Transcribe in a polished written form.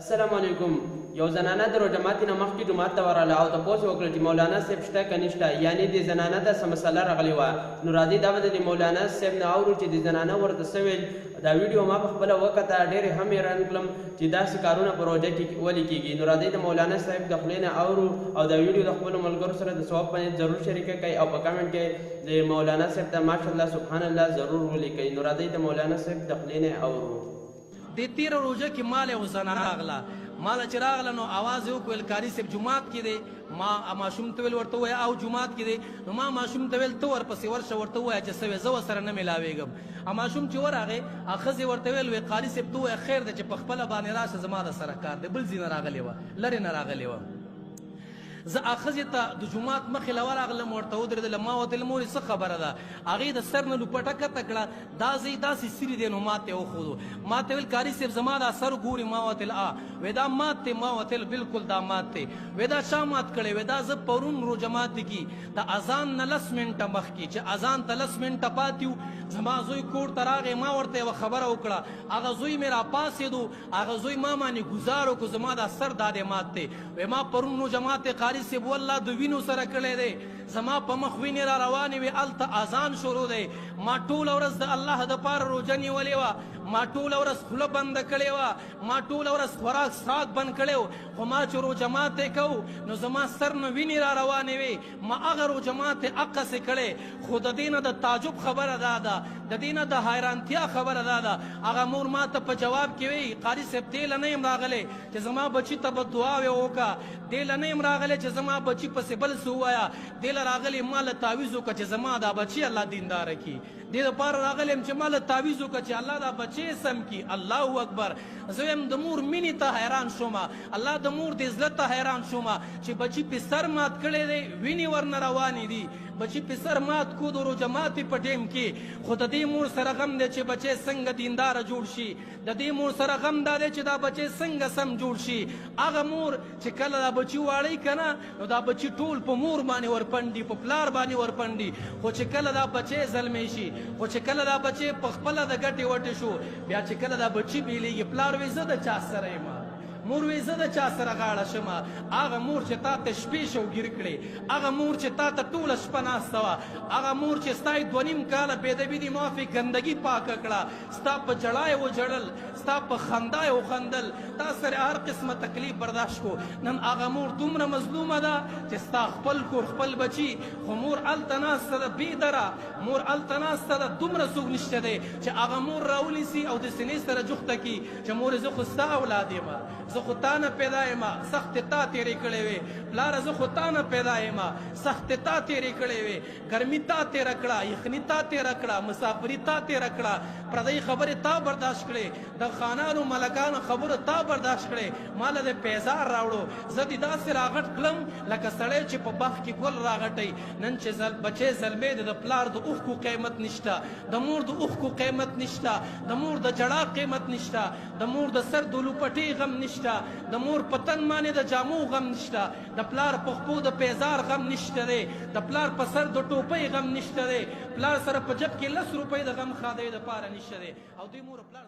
السلام علیکم. یو زنانه د روژه ماتي نه مخکې جومات ته ورغله او تپوس یې وکړه چې مولانا صاحب شته که نشته، یعنې دې زنانه ته څه مسله راغلې وه. نو راځئ دا به د مولانا صاحب نه اورو چې د زنانه ورته څه ویل. دا ویډیو ما په خپله وکته، ډېرې هم حیران کړم چې داسې کارونه په روژه کې ولې کېږي. نو راځئ د مولانا صاحب د خولې نه اورو او دا ویډیو د خپلو ملګرو سره د ثواب په نیت ضرور شریکه کړئ او په کمنټ کې د مولانا صاحب ته ماشاءالله سبحان الله ضرور ولیکئ. نو راځئ د مولانا صاحب د خولې نه اورو. د تیره روژه کې مال یو زنانه راغله، ماله چې راغله نو اواز یې وکړل قاري صاحب جومات کې دی. ما ماشوم ته ویل ورته ووایه او جومات کې دی. نو ما ماشوم ته ویل ته ورپسې ورشه ورته ووایه چې څه وې زه ورسره نه میلاوېږم. ماشوم چې ورغی ښځې ورته ویل وی قاري صاحب ته ووایه خیر دی چې په خپله باندې راشه زما د سره کار دی، بل ځای نه راغلې وه، لرې نه راغلې وه. زه ښځې ته د جومات مخې له ورغلم، ورته ودرېدلم. ما ورته ویل مورې څه خبره ده؟ هغې د سر نه لوپټه کته کړه، دا ځای داسې سیري دی. نو ما ته یې وښودو، ما ته ویل قاري صاحب زما دا سر ګوري؟ ما ورته ویل وی دا مات دی. ما ورته ویل بلکل دا مات دی. وی دا چا مات کړی؟ وی دا زه پرون روژه ماتي کې د اذان نه 10 منټه مخکې چې اذان ته 10 منټه پاتې وو زما زوی کور ته راغی. ما ورته یوه خبره وکړه، هغه زوی مې راپاڅېدو، هغه زوی ما باندې ګزار وکړو زما دا سر دا دی مات دی. وی ما پرون روژه ماتې قاري صاحب والله د وینو سره کړی دی، زما په مخ وینې را روانې وې، هلته اذان شروع دی. ما ټوله ورځ د الله دپاره روژه نیولې وه، ما ټوله ورځ خوله بنده کړې وه، ما ټوله ورځ خوراک څښاک بند کړی و. خو ما چې روژه ماتې کوو نو زما سر نه وینې را روانې وې. ما هغه روژه ماتې هقسې کړې. خو د دې نه د تعجب خبره دا ده، د دې نه د حیرانتیا خبره دا ده، هغه مور ما ته په جواب کې وی قاري صاحب دې له نه یم راغلی چې زما بچي ته به دعاوې وکړه، دې له نه یم راغلی چې زما بچي پسې بل څه ووایه، دې له راغلی ما له تعویض وکړه چې زما دا بچي الله دینداره کړي، دې دپاره راغلی یم چې ما له تعویض وکړه چې الله دا بچی سم کړي. الله اکبر. زه یم د مور مینې ته حیران شومه، الله د مور د زړه ته حیران شومه چې بچي پې سر مات کړی دی، وینې ورنه روانې دي، بچي پې سر مات کو د روژه ماتې په ټیم کې. خو د دې مور سره غم دی چې بچی څنګه دینداره جوړ شي، د دې مور سره غم دا دی چې دا بچی څنګه سم جوړ شي. هغه مور چې کله دا بچي واړی که نه نو دا بچي ټول په مور باندې ورپنډي، په پلار باندې ورپنډي. خو چې کله دا بچی زلمی شي، خو چې کله دا بچی په خپله د ګټې وټې شو، بیا چې کله دا بچي بیلیږي پلار وی زه د چا سره یم، مور وی زه د چا سره غاړه شمه. هغه مور چې تا ته شپې شوګیر کړې، هغه مور چې تا ته ټوله شپه ناسته وه، هغه مور چې ستا یې 2.5 کاله بېدبي دي معافي ګندګي پاکه کړه، ستا په ژړا یې وژړل، ستا په خندا یې وخندل، تا سره هر قسمه تکلیف برداشت کو. نن هغه مور دومره مظلومه ده چې ستا خپل کور خپل بچي، خو مور هلته ناسته ده بېدره، مور هلته ناسته ده، دومره څوک نشته دی چې هغه مور راونیسي او د سینې سره جوخته کړي چې مورې زه خو ستا اولاد یم، زه خو تا نه پیدا یم، سختې تا تېرې کړې وې، پلاره زه خو تا نه پیدا یم، سختې تا تېرې کړې وې، ګرمي تا تېره کړه، یخني تا تېره کړه، مسافري تا تېره کړه، پردۍ خبرې تا برداشت کړې، د خانانو ملکانو خبرو تا برداشت کړې، ما له دې پیزار راوړو، زه دې داسې راغټ کړم لکه سړی چې په باغ کې ګل راغټوي. نن چې بچی زلمی دی د پلار د اوښکو قیمت نشته، د مور د اوښکو قیمت نشته، د مور د ژړا قیمت نشته، د مور د سر د لوپټې غم نشته، د مور په تن باندې د جامو غم نشته، د پلار په خپو د پیزار غم نشته دی، د پلار په سر د ټوپۍ غم نشته دی، پلار سره په جب کې 10 روپۍ د غم خادۍ دپاره نشته دی. او دوی مور پلار